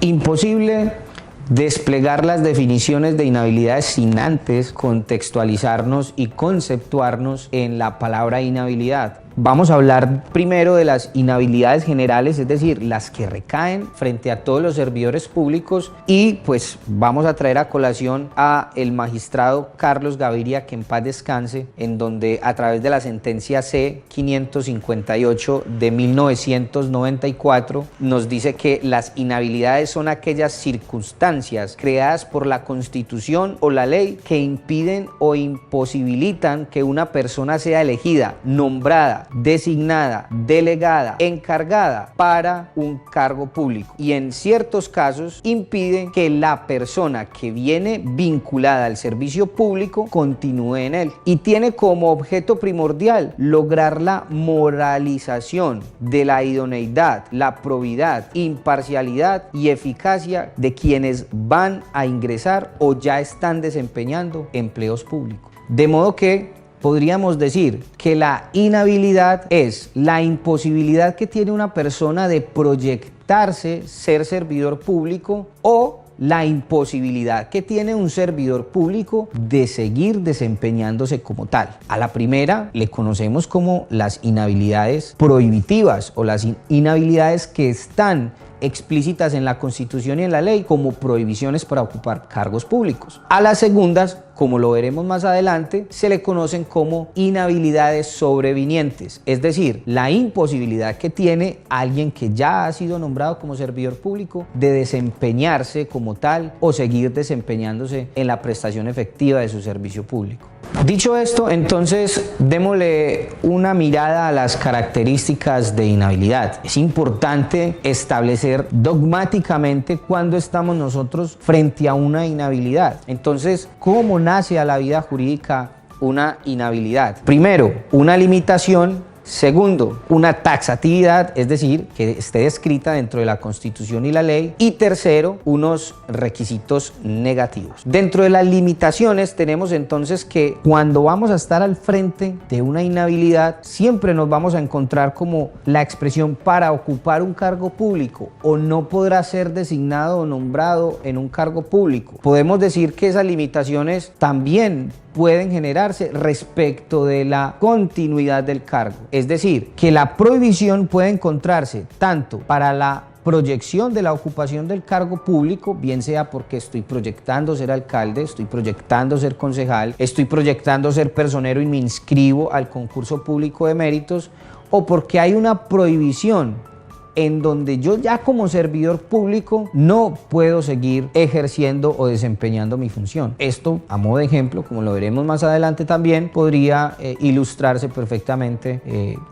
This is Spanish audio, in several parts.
imposible desplegar las definiciones de inhabilidades sin antes contextualizarnos y conceptuarnos en la palabra inhabilidad. Vamos a hablar primero de las inhabilidades generales, es decir, las que recaen frente a todos los servidores públicos, y pues vamos a traer a colación a el magistrado Carlos Gaviria, que en paz descanse, en donde a través de la sentencia C-558 de 1994 nos dice que las inhabilidades son aquellas circunstancias creadas por la Constitución o la ley que impiden o imposibilitan que una persona sea elegida, nombrada, designada, delegada, encargada para un cargo público, y en ciertos casos impiden que la persona que viene vinculada al servicio público continúe en él, y tiene como objeto primordial lograr la moralización de la idoneidad, la probidad, imparcialidad y eficacia de quienes van a ingresar o ya están desempeñando empleos públicos. De modo que podríamos decir que la inhabilidad es la imposibilidad que tiene una persona de proyectarse ser servidor público, o la imposibilidad que tiene un servidor público de seguir desempeñándose como tal. A la primera le conocemos como las inhabilidades prohibitivas o las inhabilidades que están explícitas en la Constitución y en la ley como prohibiciones para ocupar cargos públicos. A las segundas, como lo veremos más adelante, se le conocen como inhabilidades sobrevinientes, es decir, la imposibilidad que tiene alguien que ya ha sido nombrado como servidor público de desempeñarse como tal o seguir desempeñándose en la prestación efectiva de su servicio público. Dicho esto, entonces démosle una mirada a las características de inhabilidad. Es importante establecer dogmáticamente cuándo estamos nosotros frente a una inhabilidad. Entonces, ¿cómo nace a la vida jurídica una inhabilidad? Primero, una limitación. Segundo, una taxatividad, es decir, que esté descrita dentro de la Constitución y la ley. Y tercero, unos requisitos negativos. Dentro de las limitaciones tenemos entonces que cuando vamos a estar al frente de una inhabilidad, siempre nos vamos a encontrar como la expresión para ocupar un cargo público o no podrá ser designado o nombrado en un cargo público. Podemos decir que esas limitaciones también pueden generarse respecto de la continuidad del cargo. Es decir, que la prohibición puede encontrarse tanto para la proyección de la ocupación del cargo público, bien sea porque estoy proyectando ser alcalde, estoy proyectando ser concejal, estoy proyectando ser personero y me inscribo al concurso público de méritos, o porque hay una prohibición en donde yo ya como servidor público no puedo seguir ejerciendo o desempeñando mi función. Esto, a modo de ejemplo, como lo veremos más adelante también, podría ilustrarse perfectamente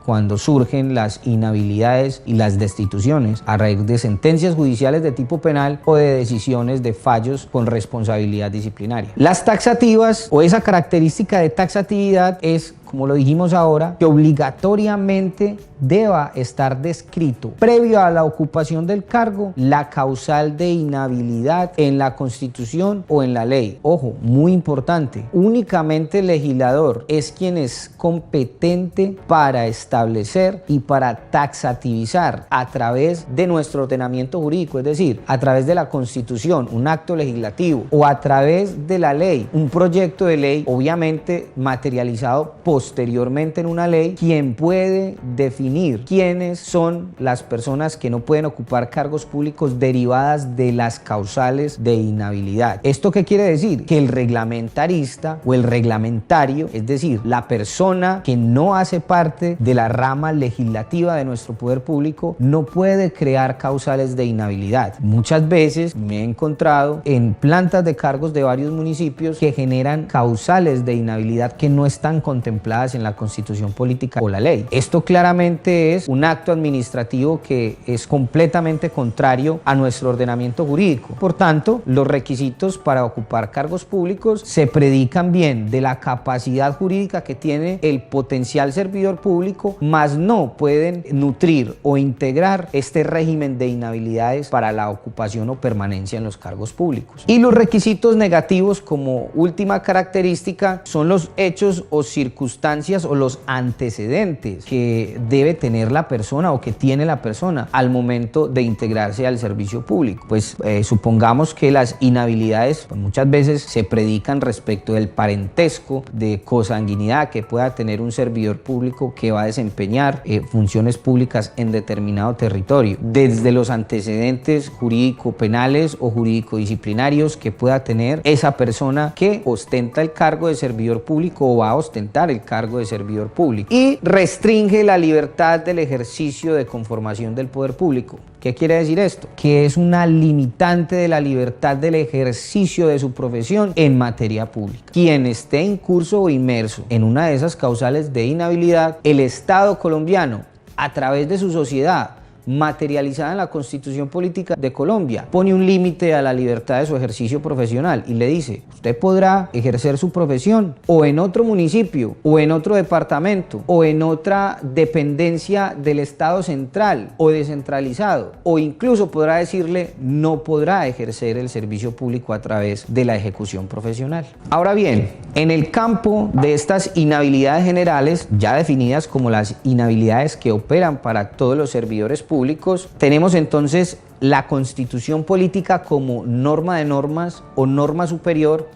cuando surgen las inhabilidades y las destituciones a raíz de sentencias judiciales de tipo penal o de decisiones de fallos con responsabilidad disciplinaria. Las taxativas, o esa característica de taxatividad, es, como lo dijimos ahora, que obligatoriamente deba estar descrito previo a la ocupación del cargo la causal de inhabilidad en la Constitución o en la ley. Ojo, muy importante, únicamente el legislador es quien es competente para establecer y para taxativizar a través de nuestro ordenamiento jurídico, es decir, a través de la Constitución, un acto legislativo, o a través de la ley, un proyecto de ley, obviamente materializado posteriormente en una ley, quien puede definir quiénes son las personas que no pueden ocupar cargos públicos derivadas de las causales de inhabilidad. ¿Esto qué quiere decir? Que el reglamentarista o el reglamentario, es decir, la persona que no hace parte de la rama legislativa de nuestro poder público, no puede crear causales de inhabilidad. Muchas veces me he encontrado en plantas de cargos de varios municipios que generan causales de inhabilidad que no están contempladas en la Constitución política o la ley. Esto claramente es un acto administrativo que es completamente contrario a nuestro ordenamiento jurídico. Por tanto, los requisitos para ocupar cargos públicos se predican bien de la capacidad jurídica que tiene el potencial servidor público, mas no pueden nutrir o integrar este régimen de inhabilidades para la ocupación o permanencia en los cargos públicos. Y los requisitos negativos, como última característica, son los hechos o circunstancias circunstancias o los antecedentes que debe tener la persona o que tiene la persona al momento de integrarse al servicio público. Pues supongamos que las inhabilidades pues, muchas veces se predican respecto del parentesco, de consanguinidad que pueda tener un servidor público que va a desempeñar funciones públicas en determinado territorio, desde los antecedentes jurídico-penales o jurídico-disciplinarios que pueda tener esa persona que ostenta el cargo de servidor público o va a ostentar el cargo de servidor público, y restringe la libertad del ejercicio de conformación del poder público. ¿Qué quiere decir esto? Que es una limitante de la libertad del ejercicio de su profesión en materia pública. Quien esté incurso o inmerso en una de esas causales de inhabilidad, el Estado colombiano, a través de su sociedad, materializada en la Constitución Política de Colombia, pone un límite a la libertad de su ejercicio profesional y le dice: usted podrá ejercer su profesión o en otro municipio o en otro departamento o en otra dependencia del Estado central o descentralizado, o incluso podrá decirle no podrá ejercer el servicio público a través de la ejecución profesional. Ahora bien, en el campo de estas inhabilidades generales, ya definidas como las inhabilidades que operan para todos los servidores públicos, tenemos entonces la Constitución Política como norma de normas o norma superior,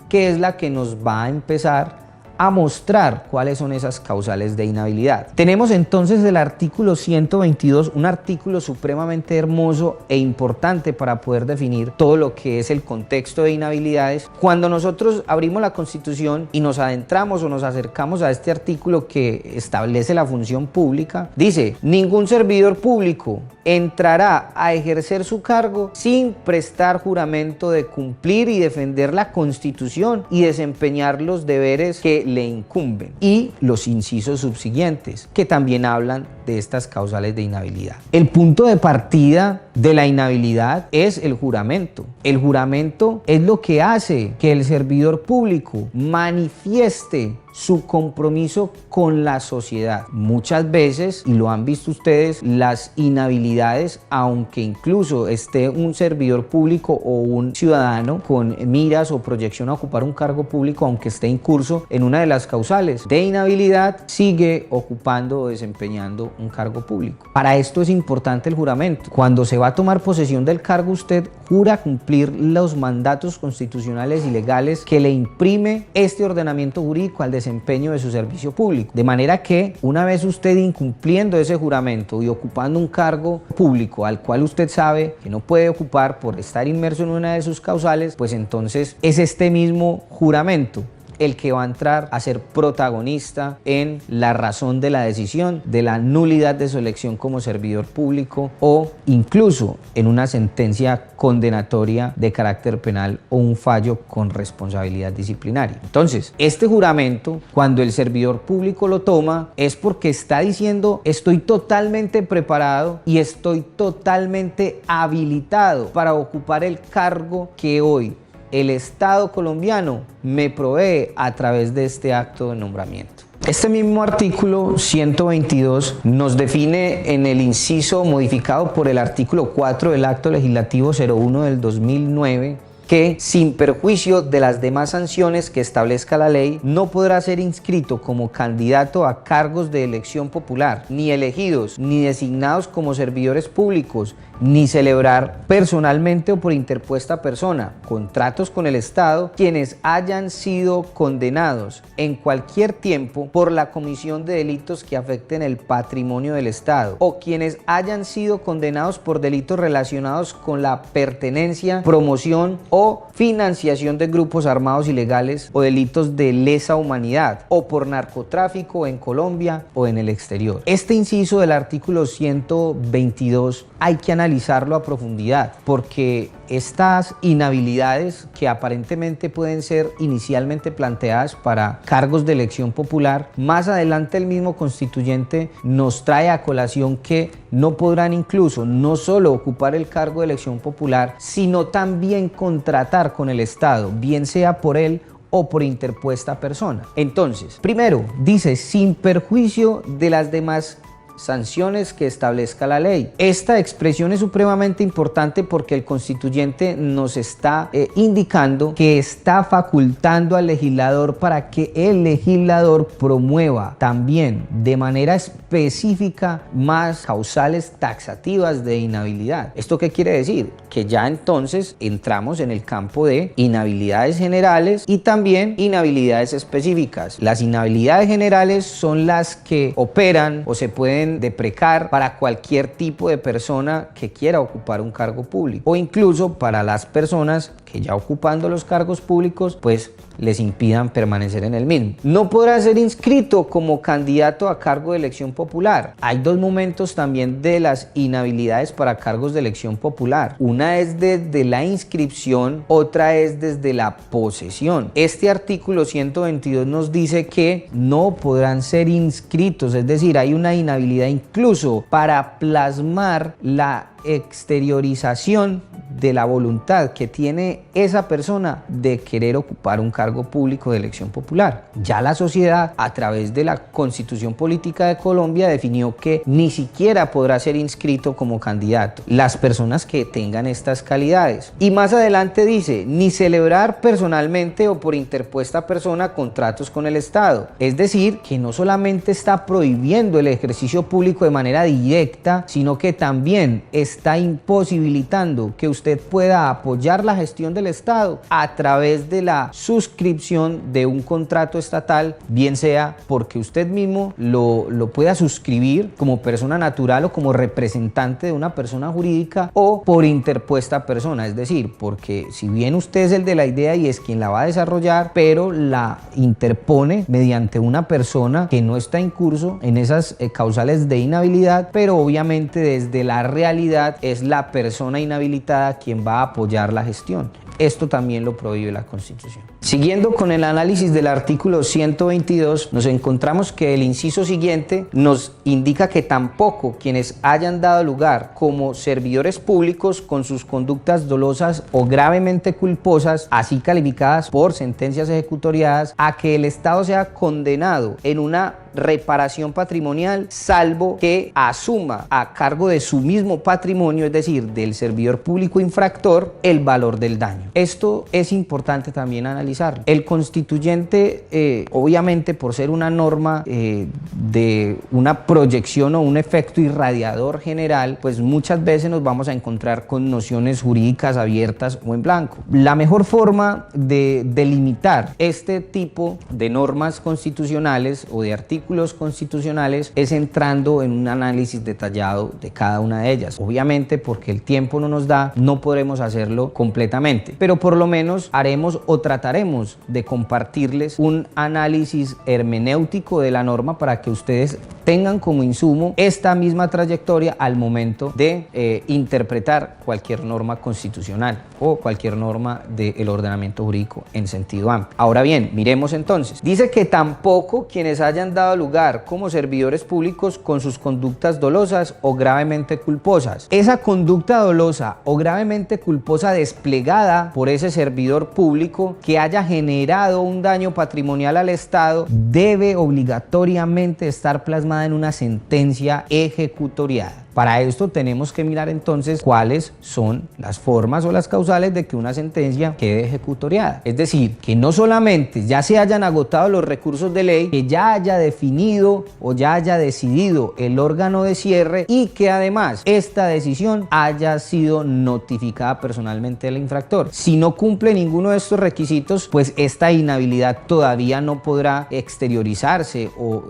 que es la que nos va a empezar a mostrar cuáles son esas causales de inhabilidad. Tenemos entonces el artículo 122, un artículo supremamente hermoso e importante para poder definir todo lo que es el contexto de inhabilidades. Cuando nosotros abrimos la Constitución y nos adentramos o nos acercamos a este artículo que establece la función pública, dice: ningún servidor público entrará a ejercer su cargo sin prestar juramento de cumplir y defender la Constitución y desempeñar los deberes que le incumben, y los incisos subsiguientes que también hablan de estas causales de inhabilidad. El punto de partida de la inhabilidad es el juramento. El juramento es lo que hace que el servidor público manifieste su compromiso con la sociedad. Muchas veces, y lo han visto ustedes, las inhabilidades, aunque incluso esté un servidor público o un ciudadano con miras o proyección a ocupar un cargo público, aunque esté incurso en una de las causales de inhabilidad, sigue ocupando o desempeñando un cargo público. Para esto es importante el juramento. Cuando se va a tomar posesión del cargo, usted jura cumplir los mandatos constitucionales y legales que le imprime este ordenamiento jurídico al desempeño de su servicio público. De manera que una vez usted incumpliendo ese juramento y ocupando un cargo público al cual usted sabe que no puede ocupar por estar inmerso en una de sus causales, pues entonces es este mismo juramento el que va a entrar a ser protagonista en la razón de la decisión de la nulidad de su elección como servidor público, o incluso en una sentencia condenatoria de carácter penal o un fallo con responsabilidad disciplinaria. Entonces, este juramento, cuando el servidor público lo toma, es porque está diciendo: estoy totalmente preparado y estoy totalmente habilitado para ocupar el cargo que hoy el Estado colombiano me provee a través de este acto de nombramiento. Este mismo artículo 122 nos define en el inciso modificado por el artículo 4 del Acto Legislativo 01 del 2009 que, sin perjuicio de las demás sanciones que establezca la ley, no podrá ser inscrito como candidato a cargos de elección popular, ni elegidos, ni designados como servidores públicos, ni celebrar personalmente o por interpuesta persona contratos con el Estado, quienes hayan sido condenados en cualquier tiempo por la comisión de delitos que afecten el patrimonio del Estado, o quienes hayan sido condenados por delitos relacionados con la pertenencia, promoción o financiación de grupos armados ilegales o delitos de lesa humanidad, o por narcotráfico en Colombia o en el exterior. Este inciso del artículo 122 hay que analizarlo a profundidad, porque estas inhabilidades que aparentemente pueden ser inicialmente planteadas para cargos de elección popular, más adelante el mismo constituyente nos trae a colación que no podrán incluso no solo ocupar el cargo de elección popular, sino también contratar con el Estado, bien sea por él o por interpuesta persona. Entonces, primero, dice: sin perjuicio de las demás sanciones que establezca la ley. Esta expresión es supremamente importante porque el constituyente nos está indicando que está facultando al legislador para que el legislador promueva también de manera específica más causales taxativas de inhabilidad. ¿Esto qué quiere decir? Que ya entonces entramos en el campo de inhabilidades generales y también inhabilidades específicas. Las inhabilidades generales son las que operan o se pueden deprecar para cualquier tipo de persona que quiera ocupar un cargo público o incluso para las personas que ya ocupando los cargos públicos pues les impidan permanecer en el mismo. No podrá ser inscrito como candidato a cargo de elección popular. Hay dos momentos también de las inhabilidades para cargos de elección popular. Una es desde la inscripción, otra es desde la posesión. Este artículo 122 nos dice que no podrán ser inscritos, es decir, hay una inhabilidad incluso para plasmar la exteriorización de la voluntad que tiene esa persona de querer ocupar un cargo público de elección popular. Ya la sociedad, a través de la Constitución Política de Colombia, definió que ni siquiera podrá ser inscrito como candidato las personas que tengan estas calidades. Y más adelante dice, ni celebrar personalmente o por interpuesta persona contratos con el Estado. Es decir, que no solamente está prohibiendo el ejercicio público de manera directa, sino que también está imposibilitando que usted pueda apoyar la gestión del Estado a través de la suscripción de un contrato estatal, bien sea porque usted mismo lo pueda suscribir como persona natural o como representante de una persona jurídica o por interpuesta persona, es decir, porque si bien usted es el de la idea y es quien la va a desarrollar, pero la interpone mediante una persona que no está en curso en esas causales de inhabilidad, pero obviamente desde la realidad es la persona inhabilitada quien va a apoyar la gestión. Esto también lo prohíbe la Constitución. Siguiendo con el análisis del artículo 122, nos encontramos que el inciso siguiente nos indica que tampoco quienes hayan dado lugar como servidores públicos con sus conductas dolosas o gravemente culposas, así calificadas por sentencias ejecutoriadas, a que el Estado sea condenado en una reparación patrimonial, salvo que asuma a cargo de su mismo patrimonio, es decir, del servidor público infractor, el valor del daño. Esto es importante también analizarlo. El constituyente, obviamente por ser una norma de una proyección o un efecto irradiador general, pues muchas veces nos vamos a encontrar con nociones jurídicas abiertas o en blanco. La mejor forma de delimitar este tipo de normas constitucionales o de artículos constitucionales es entrando en un análisis detallado de cada una de ellas. Obviamente porque el tiempo no nos da, no podremos hacerlo completamente, pero por lo menos haremos o trataremos de compartirles un análisis hermenéutico de la norma para que ustedes tengan como insumo esta misma trayectoria al momento de interpretar cualquier norma constitucional o cualquier norma del ordenamiento jurídico en sentido amplio. Ahora bien, miremos entonces. Dice que tampoco quienes hayan dado lugar como servidores públicos con sus conductas dolosas o gravemente culposas. Esa conducta dolosa o gravemente culposa desplegada por ese servidor público que haya generado un daño patrimonial al Estado debe obligatoriamente estar plasmada en una sentencia ejecutoriada. Para esto tenemos que mirar entonces cuáles son las formas o las causales de que una sentencia quede ejecutoriada. Es decir, que no solamente ya se hayan agotado los recursos de ley, que ya haya definido o ya haya decidido el órgano de cierre y que además esta decisión haya sido notificada personalmente al infractor. Si no cumple ninguno de estos requisitos, pues esta inhabilidad todavía no podrá exteriorizarse o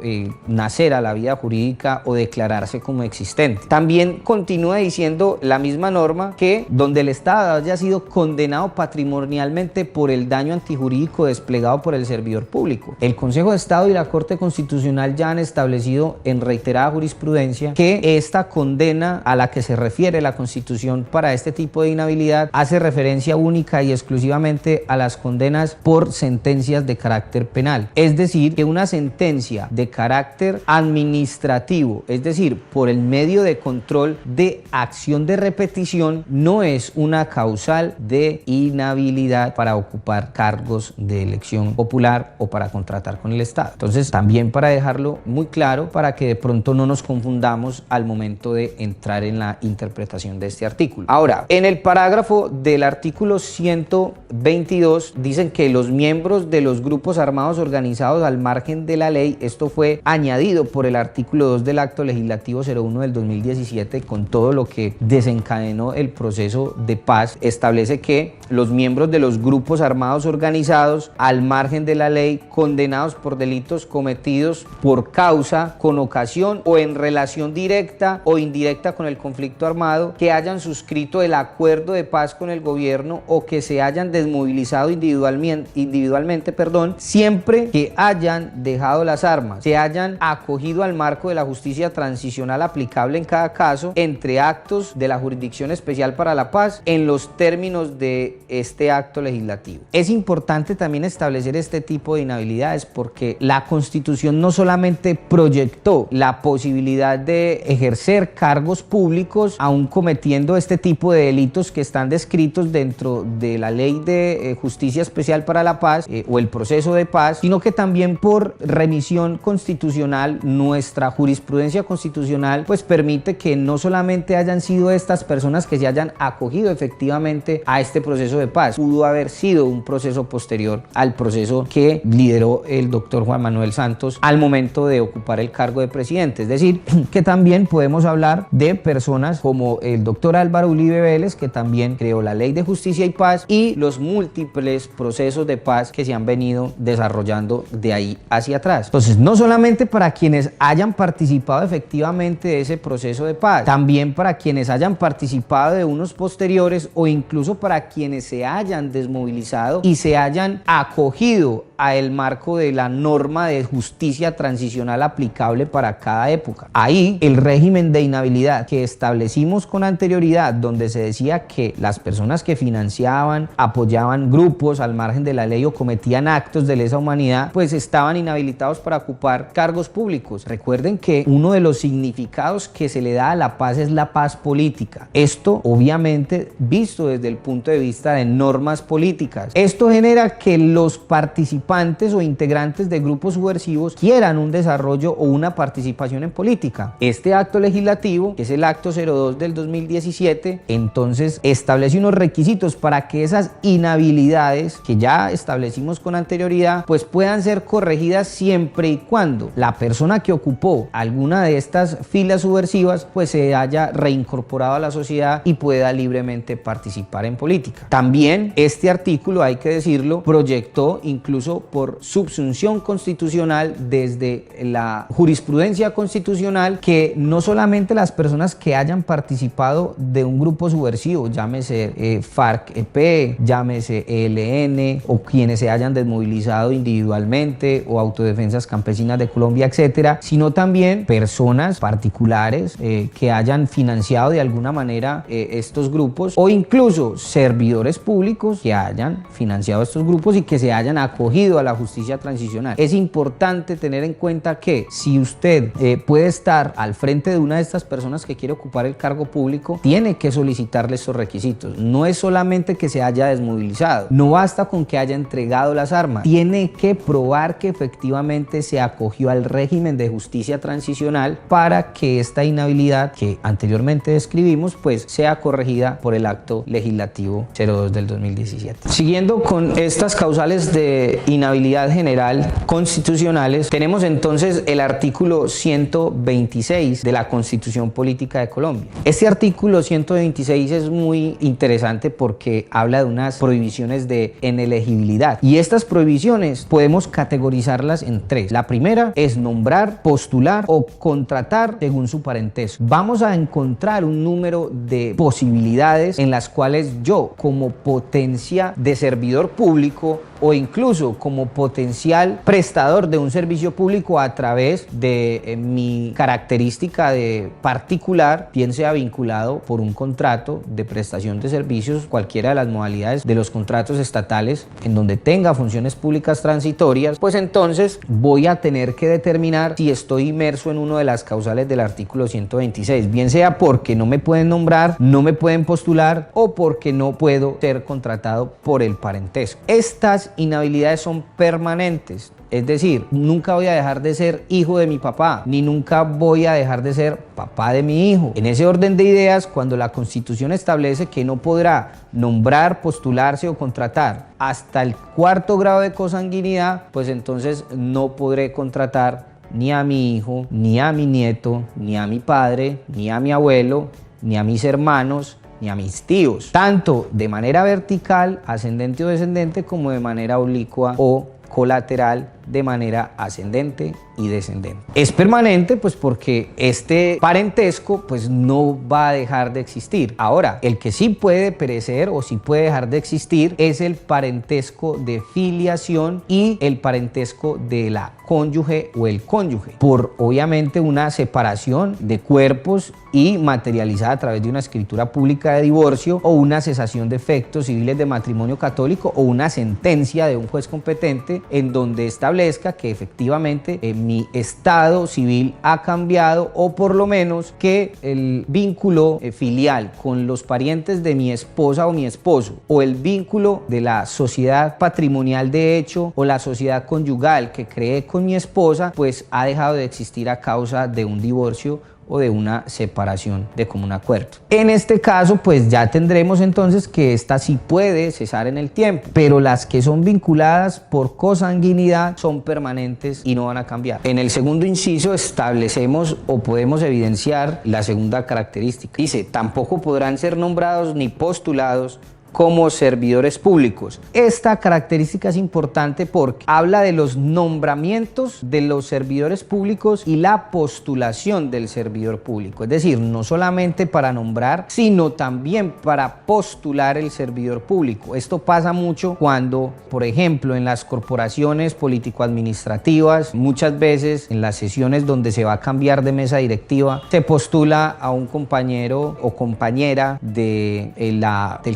nacer a la vida jurídica o declararse como existente. También continúa diciendo la misma norma que donde el Estado haya sido condenado patrimonialmente por el daño antijurídico desplegado por el servidor público. El Consejo de Estado y la Corte Constitucional ya han establecido en reiterada jurisprudencia que esta condena a la que se refiere la Constitución para este tipo de inhabilidad hace referencia única y exclusivamente a las condenas condenas por sentencias de carácter penal. Es decir, que una sentencia de carácter administrativo, es decir, por el medio de control de acción de repetición, no es una causal de inhabilidad para ocupar cargos de elección popular o para contratar con el Estado. Entonces, también para dejarlo muy claro, para que de pronto no nos confundamos al momento de entrar en la interpretación de este artículo. Ahora, en el parágrafo del artículo 122 dicen que los miembros de los grupos armados organizados al margen de la ley, esto fue añadido por el artículo 2 del Acto Legislativo 01 del 2017 con todo lo que desencadenó el proceso de paz, establece que los miembros de los grupos armados organizados al margen de la ley condenados por delitos cometidos por causa, con ocasión o en relación directa o indirecta con el conflicto armado, que hayan suscrito el acuerdo de paz con el gobierno o que se hayan desmovilizado individualmente, siempre que hayan dejado las armas, se hayan acogido al marco de la justicia transicional aplicable en cada caso entre actos de la Jurisdicción Especial para la Paz en los términos de este acto legislativo. Es importante también establecer este tipo de inhabilidades porque la Constitución no solamente proyectó la posibilidad de ejercer cargos públicos aún cometiendo este tipo de delitos que están descritos dentro de la Ley de Justicia Especial para la Paz o el proceso de paz, sino que también por remisión constitucional nuestra jurisprudencia constitucional pues permite que no solamente hayan sido estas personas que se hayan acogido efectivamente a este proceso de paz, pudo haber sido un proceso posterior al proceso que lideró el doctor Juan Manuel Santos al momento de ocupar el cargo de presidente. Es decir, que también podemos hablar de personas como el doctor Álvaro Uribe Vélez, que también creó la Ley de Justicia y Paz, y los múltiples procesos de paz que se han venido desarrollando de ahí hacia atrás. Entonces, no solamente para quienes hayan participado efectivamente de ese proceso de paz, también para quienes hayan participado de unos posteriores o incluso para quienes se hayan desmovilizado y se hayan acogido a el marco de la norma de justicia transicional aplicable para cada época. Ahí el régimen de inhabilidad que establecimos con anterioridad, donde se decía que las personas que financiaban, apoyaban grupos al margen de la ley o cometían actos de lesa humanidad, pues estaban inhabilitados para ocupar cargos públicos. Recuerden que uno de los significados que se le da a la paz es la paz política. Esto obviamente visto desde el punto de vista de normas políticas. Esto genera que los participantes o integrantes de grupos subversivos quieran un desarrollo o una participación en política. Este acto legislativo, que es el acto 02 del 2017, entonces establece unos requisitos para que esas inhabilidades que ya establecimos con anterioridad pues puedan ser corregidas siempre y cuando la persona que ocupó alguna de estas filas subversivas pues se haya reincorporado a la sociedad y pueda libremente participar en política. También este artículo, hay que decirlo, proyectó incluso por subsunción constitucional desde la jurisprudencia constitucional que no solamente las personas que hayan participado de un grupo subversivo, llámese FARC-EP, llámese ELN o quienes se hayan desmovilizado individualmente o Autodefensas Campesinas de Colombia, etcétera, sino también personas particulares que hayan financiado de alguna manera estos grupos o incluso servidores públicos que hayan financiado estos grupos y que se hayan acogido a la justicia transicional. Es importante tener en cuenta que si usted puede estar al frente de una de estas personas que quiere ocupar el cargo público, tiene que solicitarle estos requisitos. No es solamente que se haya desmovilizado, no basta con que haya entregado las armas, tiene que probar que efectivamente se acogió al régimen de justicia transicional para que esta inhabilidad que anteriormente describimos pues sea corregida por el acto legislativo 02 del 2017. Siguiendo con estas causales de inhabilidad general constitucionales, tenemos entonces el artículo 126 de la Constitución Política de Colombia. Este artículo 126 es muy interesante porque habla de unas prohibiciones de inelegibilidad y estas prohibiciones podemos categorizarlas en tres. La primera es nombrar, postular o contratar según su parentesco. Vamos a encontrar un número de posibilidades en las cuales yo, como potencia de servidor público o incluso como potencial prestador de un servicio público a través de mi característica de particular, bien sea vinculado por un contrato de prestación de servicios, cualquiera de las modalidades de los contratos estatales constitucionales en donde tenga funciones públicas transitorias, pues entonces voy a tener que determinar si estoy inmerso en una de las causales del artículo 126, bien sea porque no me pueden nombrar, no me pueden postular o porque no puedo ser contratado por el parentesco. Estas inhabilidades son permanentes. Es decir, nunca voy a dejar de ser hijo de mi papá, ni nunca voy a dejar de ser papá de mi hijo. En ese orden de ideas, cuando la Constitución establece que no podrá nombrar, postularse o contratar hasta el 4º grado de consanguinidad, pues entonces no podré contratar ni a mi hijo, ni a mi nieto, ni a mi padre, ni a mi abuelo, ni a mis hermanos, ni a mis tíos, tanto de manera vertical, ascendente o descendente, como de manera oblicua o colateral, de manera ascendente y descendente. Es permanente pues porque este parentesco pues no va a dejar de existir. Ahora, el que sí puede perecer o sí puede dejar de existir es el parentesco de filiación y el parentesco de la cónyuge o el cónyuge, por obviamente una separación de cuerpos y materializada a través de una escritura pública de divorcio o una cesación de efectos civiles de matrimonio católico o una sentencia de un juez competente en donde establezca que efectivamente mi estado civil ha cambiado, o por lo menos que el vínculo filial con los parientes de mi esposa o mi esposo, o el vínculo de la sociedad patrimonial de hecho o la sociedad conyugal que creé con mi esposa, pues ha dejado de existir a causa de un divorcio o de una separación de común acuerdo. En este caso, pues ya tendremos entonces que esta sí puede cesar en el tiempo, pero las que son vinculadas por consanguinidad son permanentes y no van a cambiar. En el segundo inciso establecemos o podemos evidenciar la segunda característica. Dice, tampoco podrán ser nombrados ni postulados como servidores públicos. Esta característica es importante porque habla de los nombramientos de los servidores públicos y la postulación del servidor público. Es decir, no solamente para nombrar, sino también para postular el servidor público. Esto pasa mucho cuando, por ejemplo, en las corporaciones político-administrativas, muchas veces en las sesiones donde se va a cambiar de mesa directiva, se postula a un compañero o compañera del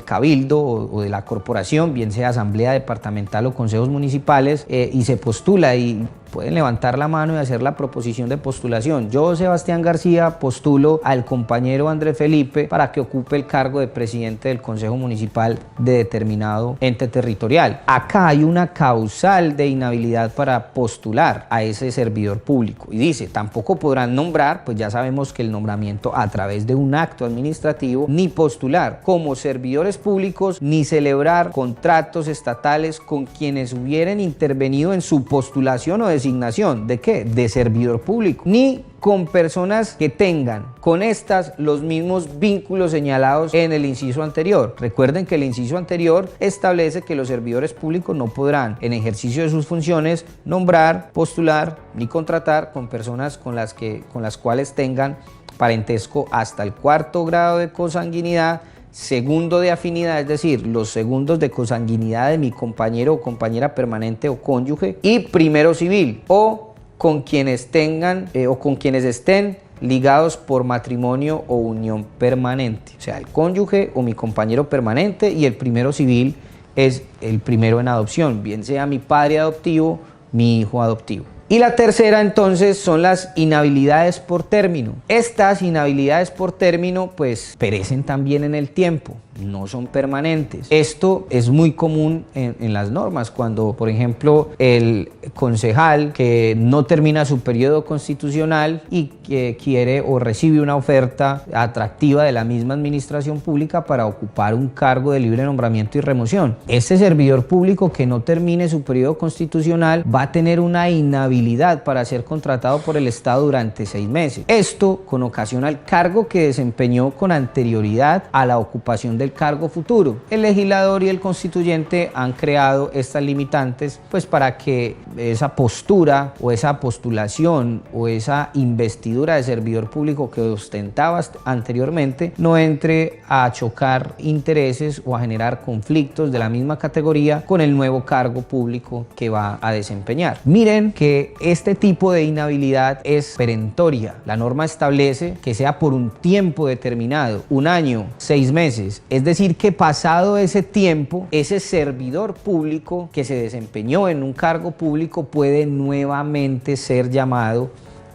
cabildo o de la corporación, bien sea asamblea departamental o consejos municipales, y se postula y pueden levantar la mano y hacer la proposición de postulación. Yo, Sebastián García, postulo al compañero Andrés Felipe para que ocupe el cargo de presidente del Consejo Municipal de determinado ente territorial. Acá hay una causal de inhabilidad para postular a ese servidor público. Y dice, tampoco podrán nombrar, pues ya sabemos que el nombramiento a través de un acto administrativo, ni postular como servidores públicos, ni celebrar contratos estatales con quienes hubieran intervenido en su postulación o designación. ¿De qué? De servidor público. Ni con personas que tengan con estas los mismos vínculos señalados en el inciso anterior. Recuerden que el inciso anterior establece que los servidores públicos no podrán, en ejercicio de sus funciones, nombrar, postular ni contratar con personas con las cuales tengan parentesco hasta el 4º grado de consanguinidad, segundo de afinidad, es decir, los segundos de consanguinidad de mi compañero o compañera permanente o cónyuge, y primero civil, o con quienes tengan o con quienes estén ligados por matrimonio o unión permanente. O sea, el cónyuge o mi compañero permanente, y el primero civil es el primero en adopción, bien sea mi padre adoptivo, mi hijo adoptivo. Y la tercera entonces son las inhabilidades por término. Estas inhabilidades por término pues perecen también en el tiempo, no son permanentes. Esto es muy común en las normas, cuando por ejemplo el concejal que no termina su periodo constitucional y que quiere o recibe una oferta atractiva de la misma administración pública para ocupar un cargo de libre nombramiento y remoción. Este servidor público que no termine su periodo constitucional va a tener una inhabilidad para ser contratado por el Estado durante 6 meses. Esto con ocasión al cargo que desempeñó con anterioridad a la ocupación del cargo futuro. El legislador y el constituyente han creado estas limitantes pues para que esa postura o esa postulación o esa investidura de servidor público que ostentaba anteriormente no entre a chocar intereses o a generar conflictos de la misma categoría con el nuevo cargo público que va a desempeñar. Miren que este tipo de inhabilidad es perentoria. La norma establece que sea por un tiempo determinado, 1 año, 6 meses. Es Es decir, que pasado ese tiempo, ese servidor público que se desempeñó en un cargo público puede nuevamente ser llamado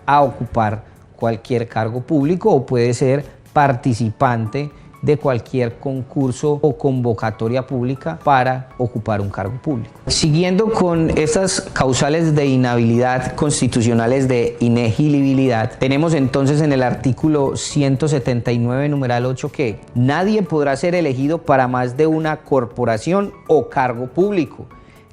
a ocupar cualquier cargo público o puede ser participante de cualquier concurso o convocatoria pública para ocupar un cargo público. Siguiendo con estas causales de inhabilidad constitucionales de inelegibilidad, tenemos entonces en el artículo 179, numeral 8, que nadie podrá ser elegido para más de una corporación o cargo público,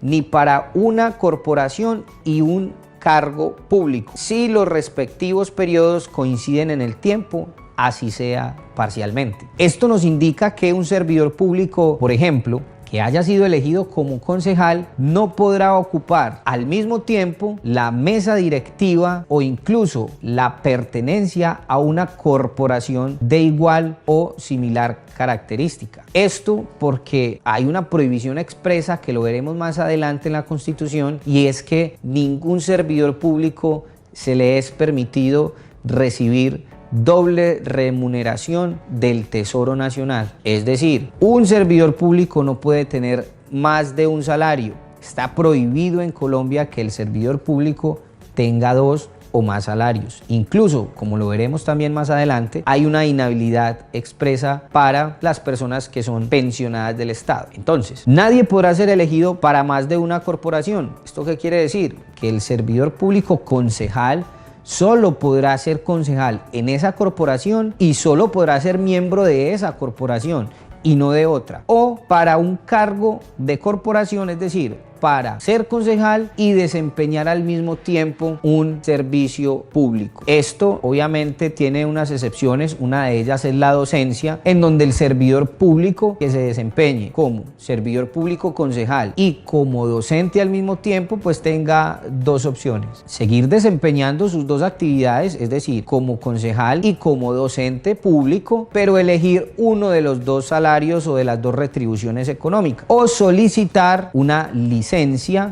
ni para una corporación y un cargo público, si los respectivos periodos coinciden en el tiempo, así sea parcialmente. Esto nos indica que un servidor público, por ejemplo, que haya sido elegido como concejal, no podrá ocupar al mismo tiempo la mesa directiva o incluso la pertenencia a una corporación de igual o similar característica. Esto porque hay una prohibición expresa, que lo veremos más adelante en la Constitución, y es que ningún servidor público se le es permitido recibir doble remuneración del Tesoro Nacional. Es decir, un servidor público no puede tener más de un salario. Está prohibido en Colombia que el servidor público tenga dos o más salarios. Incluso, como lo veremos también más adelante, hay una inhabilidad expresa para las personas que son pensionadas del Estado. Entonces, nadie podrá ser elegido para más de una corporación. ¿Esto qué quiere decir? Que el servidor público concejal solo podrá ser concejal en esa corporación y solo podrá ser miembro de esa corporación y no de otra. O para un cargo de corporación, es decir, para ser concejal y desempeñar al mismo tiempo un servicio público. Esto obviamente tiene unas excepciones, una de ellas es la docencia, en donde el servidor público que se desempeñe como servidor público concejal y como docente al mismo tiempo, pues tenga dos opciones: seguir desempeñando sus dos actividades, es decir, como concejal y como docente público, pero elegir uno de los dos salarios o de las dos retribuciones económicas, o solicitar una licencia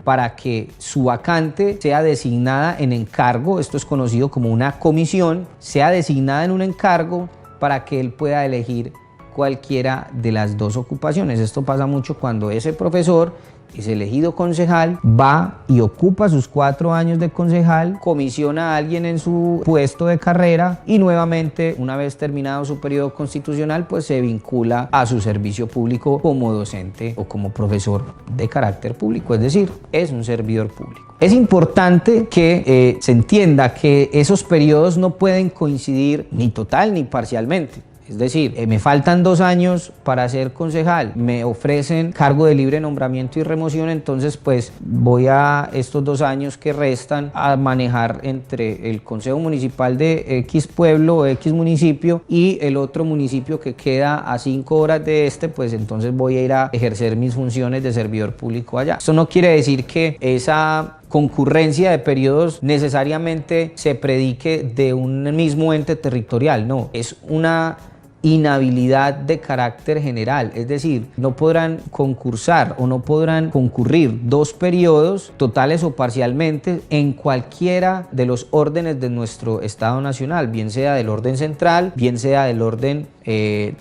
para que su vacante sea designada en encargo. Esto es conocido como una comisión, sea designada en un encargo para que él pueda elegir cualquiera de las dos ocupaciones. Esto pasa mucho cuando ese profesor es elegido concejal, va y ocupa sus 4 años de concejal, comisiona a alguien en su puesto de carrera y nuevamente, una vez terminado su periodo constitucional, pues se vincula a su servicio público como docente o como profesor de carácter público, es decir, es un servidor público. Es importante que se entienda que esos periodos no pueden coincidir ni total ni parcialmente. Es decir, me faltan 2 años para ser concejal, me ofrecen cargo de libre nombramiento y remoción, entonces pues voy a estos 2 años que restan a manejar entre el Consejo Municipal de X pueblo o X municipio y el otro municipio que queda a 5 horas de este, pues entonces voy a ir a ejercer mis funciones de servidor público allá. Esto no quiere decir que esa concurrencia de periodos necesariamente se predique de un mismo ente territorial, no, es una inhabilidad de carácter general, es decir, no podrán concursar o no podrán concurrir 2 periodos totales o parcialmente en cualquiera de los órdenes de nuestro Estado Nacional, bien sea del orden central, bien sea del orden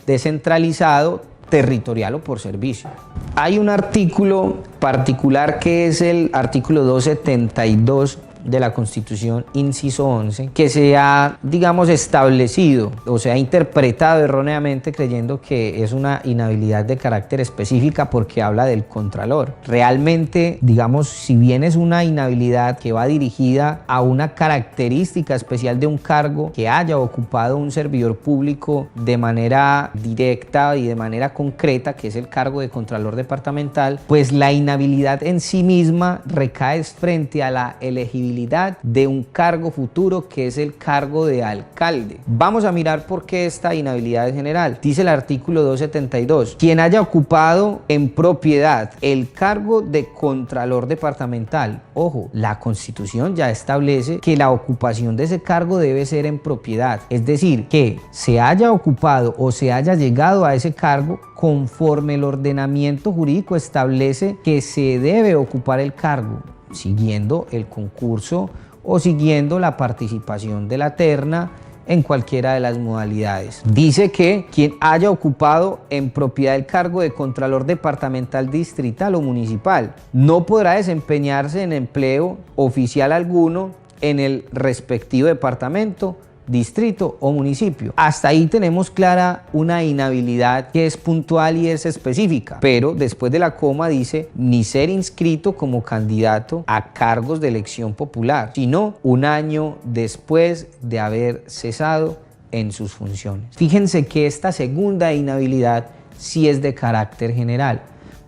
descentralizado, territorial o por servicio. Hay un artículo particular que es el artículo 272 de la Constitución, inciso 11, que se ha, digamos, establecido o se ha interpretado erróneamente creyendo que es una inhabilidad de carácter específica porque habla del contralor. Realmente, digamos, si bien es una inhabilidad que va dirigida a una característica especial de un cargo que haya ocupado un servidor público de manera directa y de manera concreta, que es el cargo de contralor departamental, pues la inhabilidad en sí misma recae frente a la elegibilidad de un cargo futuro, que es el cargo de alcalde. Vamos a mirar por qué esta inhabilidad es general. Dice el artículo 272, quien haya ocupado en propiedad el cargo de contralor departamental. Ojo, la Constitución ya establece que la ocupación de ese cargo debe ser en propiedad, es decir, que se haya ocupado o se haya llegado a ese cargo conforme el ordenamiento jurídico establece que se debe ocupar el cargo, siguiendo el concurso o siguiendo la participación de la terna en cualquiera de las modalidades. Dice que quien haya ocupado en propiedad el cargo de Contralor Departamental, Distrital o Municipal no podrá desempeñarse en empleo oficial alguno en el respectivo departamento, distrito o municipio. Hasta ahí tenemos clara una inhabilidad que es puntual y es específica, pero después de la coma dice ni ser inscrito como candidato a cargos de elección popular, sino un año después de haber cesado en sus funciones. Fíjense que esta segunda inhabilidad sí es de carácter general,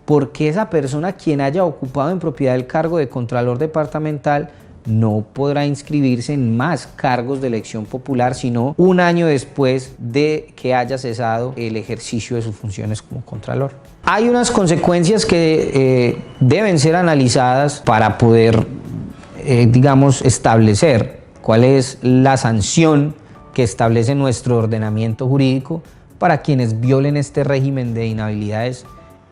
porque esa persona quien haya ocupado en propiedad el cargo de Contralor Departamental no podrá inscribirse en más cargos de elección popular, sino un año después de que haya cesado el ejercicio de sus funciones como Contralor. Hay unas consecuencias que deben ser analizadas para poder, digamos, establecer cuál es la sanción que establece nuestro ordenamiento jurídico para quienes violen este régimen de inhabilidades,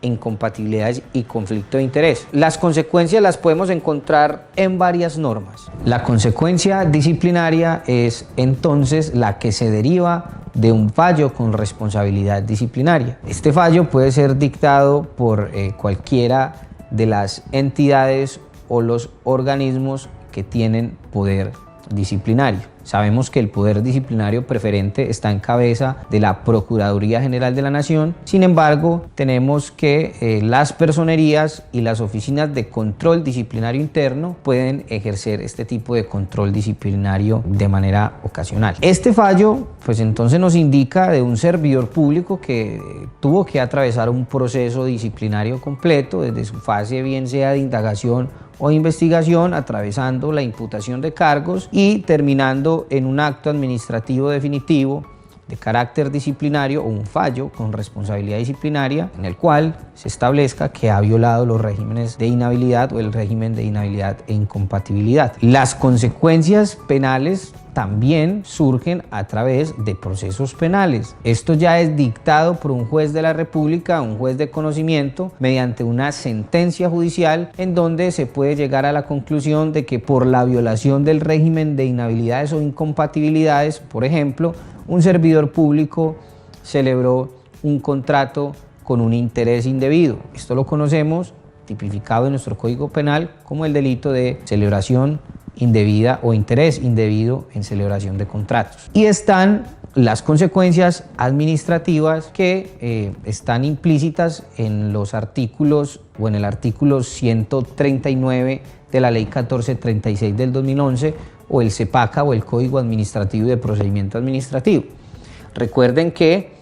incompatibilidades y conflicto de interés. Las consecuencias las podemos encontrar en varias normas. La consecuencia disciplinaria es entonces la que se deriva de un fallo con responsabilidad disciplinaria. Este fallo puede ser dictado por cualquiera de las entidades o los organismos que tienen poder disciplinario. Sabemos que el poder disciplinario preferente está en cabeza de la Procuraduría General de la Nación. Sin embargo, tenemos que las personerías y las oficinas de control disciplinario interno pueden ejercer este tipo de control disciplinario de manera ocasional. Este fallo, pues entonces nos indica de un servidor público que tuvo que atravesar un proceso disciplinario completo desde su fase bien sea de indagación o investigación, atravesando la imputación de cargos y terminando en un acto administrativo definitivo de carácter disciplinario o un fallo con responsabilidad disciplinaria en el cual se establezca que ha violado los regímenes de inhabilidad o el régimen de inhabilidad e incompatibilidad. Las consecuencias penales también surgen a través de procesos penales. Esto ya es dictado por un juez de la República, un juez de conocimiento, mediante una sentencia judicial en donde se puede llegar a la conclusión de que por la violación del régimen de inhabilidades o incompatibilidades, por ejemplo, un servidor público celebró un contrato con un interés indebido. Esto lo conocemos tipificado en nuestro Código Penal como el delito de celebración indebida o interés indebido en celebración de contratos. Y están las consecuencias administrativas que están implícitas en los artículos o en el artículo 139 de la Ley 1436 del 2011 o el CEPACA o el Código Administrativo de Procedimiento Administrativo. Recuerden que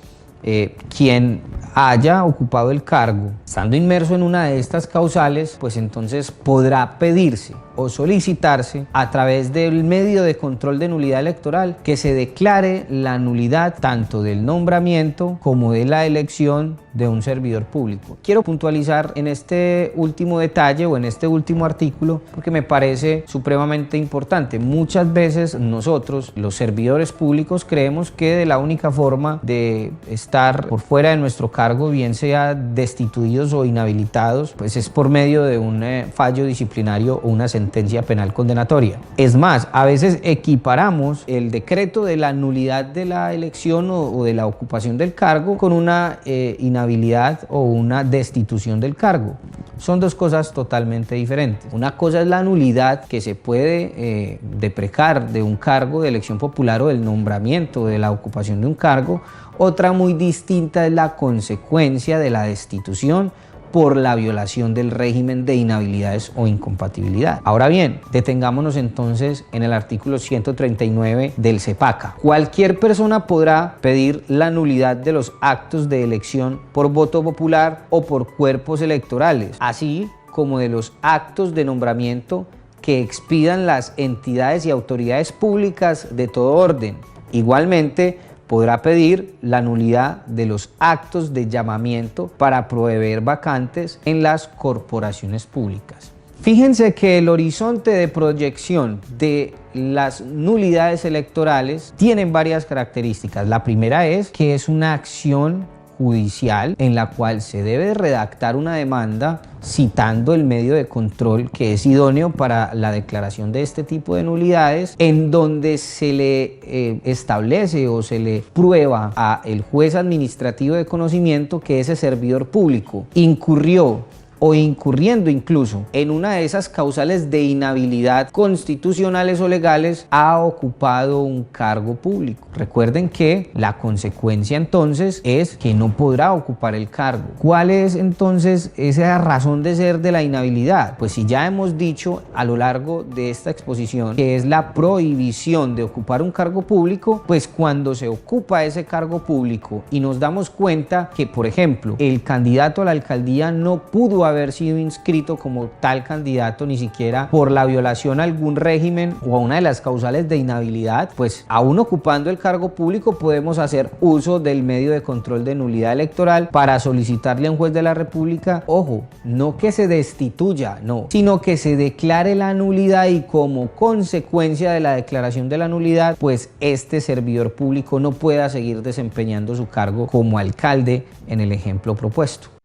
quien haya ocupado el cargo estando inmerso en una de estas causales, pues entonces podrá pedirse o solicitarse a través del medio de control de nulidad electoral que se declare la nulidad tanto del nombramiento como de la elección de un servidor público. Quiero puntualizar en este último detalle o en este último artículo porque me parece supremamente importante. Muchas veces nosotros, los servidores públicos, creemos que de la única forma de estar por fuera de nuestro cargo, bien sea destituidos o inhabilitados, pues es por medio de un fallo disciplinario o una sentencia penal condenatoria. Es más, a veces equiparamos el decreto de la nulidad de la elección o de la ocupación del cargo con una inhabilidad o una destitución del cargo. Son dos cosas totalmente diferentes. Una cosa es la nulidad que se puede deprecar de un cargo de elección popular o del nombramiento de la ocupación de un cargo. Otra muy distinta es la consecuencia de la destitución por la violación del régimen de inhabilidades o incompatibilidad. Ahora bien, detengámonos entonces en el artículo 139 del CEPACA. Cualquier persona podrá pedir la nulidad de los actos de elección por voto popular o por cuerpos electorales, así como de los actos de nombramiento que expidan las entidades y autoridades públicas de todo orden. Igualmente, podrá pedir la nulidad de los actos de llamamiento para proveer vacantes en las corporaciones públicas. Fíjense que el horizonte de proyección de las nulidades electorales tienen varias características. La primera es que es una acción judicial en la cual se debe redactar una demanda citando el medio de control que es idóneo para la declaración de este tipo de nulidades, en donde se le establece o se le prueba al juez administrativo de conocimiento que ese servidor público incurrió o incurriendo incluso en una de esas causales de inhabilidad constitucionales o legales, ha ocupado un cargo público. Recuerden que la consecuencia entonces es que no podrá ocupar el cargo. ¿Cuál es entonces esa razón de ser de la inhabilidad? Pues si ya hemos dicho a lo largo de esta exposición que es la prohibición de ocupar un cargo público, pues cuando se ocupa ese cargo público y nos damos cuenta que, por ejemplo, el candidato a la alcaldía no pudo haber sido inscrito como tal candidato ni siquiera por la violación a algún régimen o a una de las causales de inhabilidad, pues aún ocupando el cargo público podemos hacer uso del medio de control de nulidad electoral para solicitarle a un juez de la República, ojo, no que se destituya, no, sino que se declare la nulidad y como consecuencia de la declaración de la nulidad, pues este servidor público no pueda seguir desempeñando su cargo como alcalde en el ejemplo propuesto.